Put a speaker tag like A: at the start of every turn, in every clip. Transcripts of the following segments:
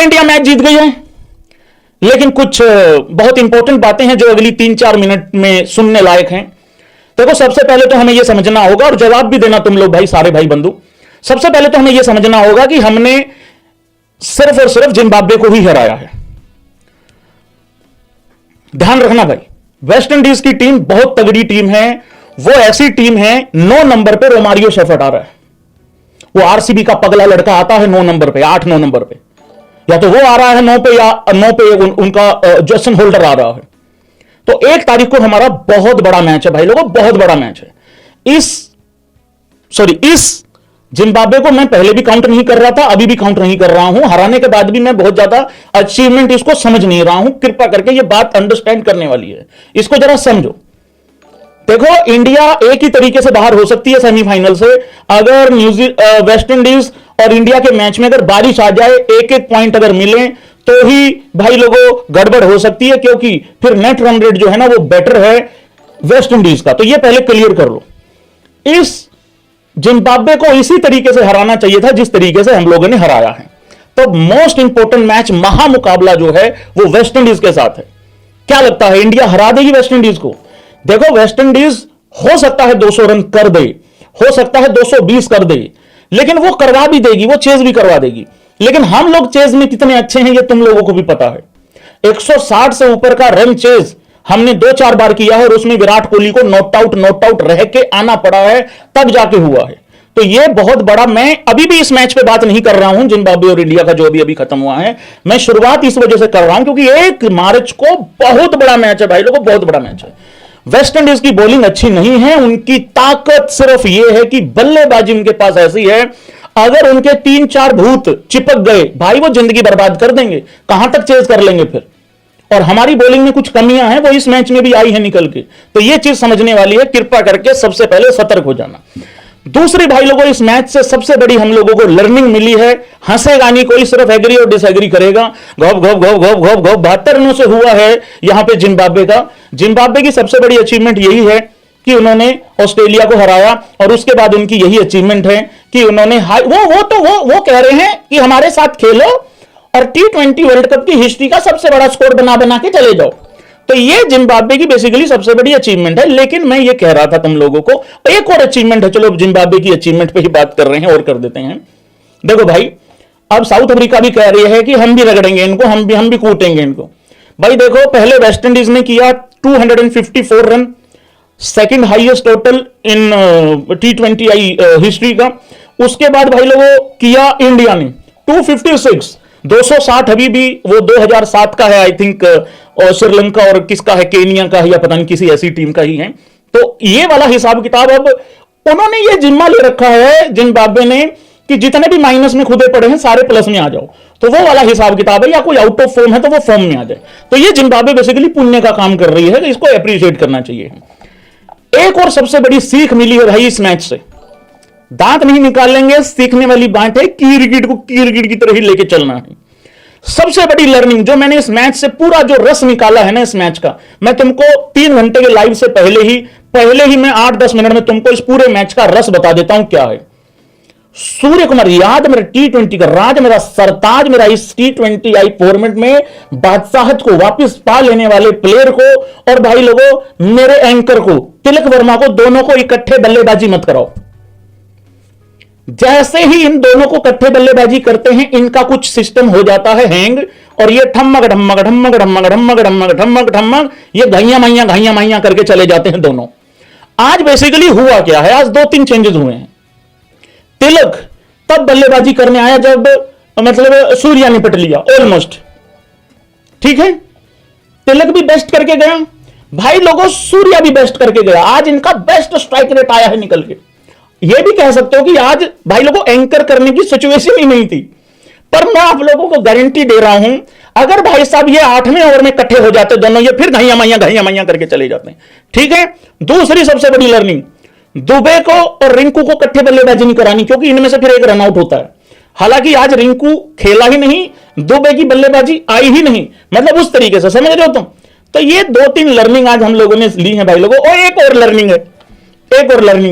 A: India match जीत गई है, लेकिन कुछ बहुत इंपॉर्टेंट बातें हैं जो अगली 3-4 मिनट में सुनने लायक हैं। देखो, सबसे पहले तो हमें यह समझना होगा, और जवाब भी देना तुम लोग भाई, सारे भाई बंधु। सबसे पहले तो हमें यह समझना होगा कि हमने सिर्फ और सिर्फ जिम्बाब्वे को ही हराया है। ध्यान रखना भाई, वेस्ट इंडीज की टीम बहुत तगड़ी टीम है। वो ऐसी टीम है, 9 नंबर पे रोमारियो शेफर्ड आ रहा है। वो आरसीबी का पगला लड़का आता है 9 नंबर पे, 8-9 नंबर पे, या तो वो आ रहा है 9 पे या 9 पे उनका जेसन होल्डर आ रहा है। तो 1 तारीख को हमारा बहुत बड़ा मैच है भाई लोगों, बहुत बड़ा मैच है। इस जिम्बाब्वे को मैं पहले भी काउंट नहीं कर रहा था, अभी भी काउंट नहीं कर रहा हूं। हराने के बाद भी मैं बहुत ज्यादा अचीवमेंट इसको समझ नहीं रहा हूं। कृपा करके ये बात अंडरस्टैंड करने वाली है, इसको जरा समझो। देखो, इंडिया एक ही तरीके से बाहर हो सकती है सेमीफाइनल से, अगर वेस्ट इंडीज और इंडिया के मैच में अगर बारिश आ जाए, 1-1 पॉइंट अगर मिले तो ही भाई लोगों गड़बड़ हो सकती है, क्योंकि फिर नेट रन रेट जो है ना वो बेटर है वेस्ट इंडीज का। तो ये पहले क्लियर कर लो। इस जिम्बाब्वे को इसी तरीके से हराना चाहिए था जिस तरीके से हम लोगों ने हराया है। तो मोस्ट इंपोर्टेंट मैच, महामुकाबला जो है वो वेस्ट इंडीज के साथ है। क्या लगता है, इंडिया हरा देगी वेस्ट इंडीज को? देखो, वेस्ट इंडीज हो सकता है 200 रन कर दे, हो सकता है 220 कर दे, लेकिन वो करवा भी देगी, वो चेज भी करवा देगी। लेकिन हम लोग चेज में कितने अच्छे हैं ये तुम लोगों को भी पता है। 160 से ऊपर का रन चेज हमने 2-4 बार किया है, और उसमें विराट कोहली को नॉट आउट रह के आना पड़ा है, तब जाके हुआ है। तो ये बहुत बड़ा, मैं अभी भी इस मैच पे बात नहीं कर रहा हूं जिम्बाब्वे और इंडिया का जो अभी खत्म हुआ है। मैं शुरुआत इस वजह से कर रहा हूं क्योंकि 1 मार्च को बहुत बड़ा मैच है भाई लोगों, बहुत बड़ा मैच है। वेस्ट इंडीज की बॉलिंग अच्छी नहीं है, उनकी ताकत सिर्फ यह है कि बल्लेबाजी उनके पास ऐसी है, अगर उनके 3-4 भूत चिपक गए भाई वो जिंदगी बर्बाद कर देंगे, कहां तक चेज कर लेंगे फिर। और हमारी बॉलिंग में कुछ कमियां हैं, वो इस मैच में भी आई है निकल के। तो ये चीज समझने वाली है, कृपा करके सबसे पहले सतर्क हो जाना। दूसरी भाई लोगों, इस मैच से सबसे बड़ी हम लोगों को लर्निंग मिली है। हंसेगा नहीं कोई, सिर्फ एग्री और डिसएग्री करेगा। घोप घोप घोप घोप घोप घोप 72 रनों से हुआ है यहां पे जिम्बाब्वे का। जिम्बाब्वे की सबसे बड़ी अचीवमेंट यही है कि उन्होंने ऑस्ट्रेलिया को हराया, और उसके बाद उनकी यही अचीवमेंट है कि उन्होंने वो कह रहे हैं कि हमारे साथ खेलो और T20 वर्ल्ड कप की हिस्ट्री का सबसे बड़ा स्कोर बना के चले जाओ। तो ये जिम्बाब्वे की बेसिकली सबसे बड़ी अचीवमेंट है। लेकिन मैं ये कह रहा था तुम लोगों को, एक और अचीवमेंट है, चलो जिम्बाब्वे की अचीवमेंट पे ही बात कर रहे हैं और कर देते हैं। देखो भाई, अब साउथ अफ्रीका भी कह रही है कि हम भी रगड़ेंगे इनको, हम भी कूटेंगे इनको। भाई देखो, पहले वेस्ट इंडीज ने किया 254 रन, सेकंड हाईएस्ट टोटल इन T20 हिस्ट्री का। उसके बाद भाई लोगों किया इंडिया ने 256, 260 अभी भी वो 2007 का है आई थिंक, और श्रीलंका और किसका है, केनिया का है या पता नहीं किसी ऐसी टीम का ही है। तो ये वाला हिसाब किताब अब उन्होंने ये जिम्मा ले रखा है जिम्बाब्वे ने कि जितने भी माइनस में खुदे पड़े हैं सारे प्लस में आ जाओ। तो वो वाला हिसाब किताब है, या कोई आउट ऑफ फॉर्म है तो वो फॉर्म में आ जाए। तो ये जिम्बाब्वे बेसिकली पुण्य का काम कर रही है, इसको अप्रिशिएट करना चाहिए। एक और सबसे बड़ी सीख मिली है भाई इस मैच से, दांत नहीं निकालेंगे, सीखने वाली बात है, कीरगिट को कीरगिट की तरह ही लेके चलना है। सबसे बड़ी लर्निंग जो मैंने इस मैच से, पूरा जो रस निकाला है ना इस मैच का, मैं तुमको 3 घंटे के लाइव से पहले ही मैं 8-10 मिनट में तुमको इस पूरे मैच का रस बता देता हूं क्या है। सूर्य कुमार यादव मेरा T20 का राज, मेरा सरताज, मेरा इस T20I फॉर्मेट में बादशाहत को वापस पा लेने वाले प्लेयर को, और भाई लोगों मेरे एंकर को तिलक वर्मा को, दोनों को इकट्ठे बल्लेबाजी मत कराओ। जैसे ही इन दोनों को इकट्ठे बल्लेबाजी करते हैं, इनका कुछ सिस्टम हो जाता है हैंग, और ये ठम्मक ढम्मक ढम्मक ढम्मक ढम्मक ढम्मक ढम्मक ढम्मक ये घैया मैया करके चले जाते हैं दोनों। आज बेसिकली हुआ क्या है, आज 2-3 चेंजेस हुए हैं। तिलक तब बल्लेबाजी करने आया जब मतलब सूर्या ने पट लिया ऑलमोस्ट, ठीक है। तिलक भी बेस्ट करके गया भाई लोगों, सूर्या भी बेस्ट करके गया। आज इनका बेस्ट स्ट्राइक रेट आया है निकल के। ये भी कह सकते हो कि आज भाई लोगों एंकर करने की सिचुएशन ही नहीं थी, पर मैं आप लोगों को गारंटी दे रहा हूं, अगर भाई साहब ये 8वें ओवर में इकट्ठे हो जाते दोनों, ये फिर घैया मैया करके चले जाते हैं, ठीक है। दूसरी सबसे बड़ी लर्निंग, दुबे को और रिंकू को इकट्ठे बल्लेबाजी नहीं करानी, क्योंकि इनमें से फिर एक रन आउट होता है। हालांकि आज रिंकू खेला ही नहीं, दुबे की बल्लेबाजी आई ही नहीं, मतलब उस तरीके से, समझ रहे हो तुम। तो ये 2-3 लर्निंग आज हम लोगों ने ली है भाई लोगों। और एक और लर्निंग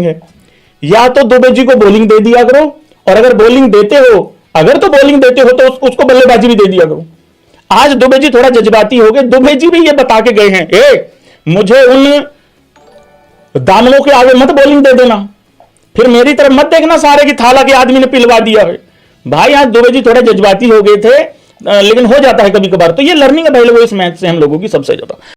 A: है, या तो दुबे जी को बॉलिंग दे दिया करो, और अगर बॉलिंग देते हो अगर तो बॉलिंग देते हो तो उसको बल्लेबाजी भी दे दिया करो। आज दुबे जी थोड़ा जज्बाती हो गए। दुबे जी भी ये बता के गए हैं, मुझे उन दानवों के आगे मत बॉलिंग दे देना, फिर मेरी तरफ मत देखना सारे की थाला के आदमी ने पिलवा दिया है। भाई आज दुबे जी थोड़े जज्बाती हो गए थे, लेकिन हो जाता है कभी कभार। तो ये लर्निंग है भाई लोगों इस मैच से हम लोगों की सबसे ज्यादा।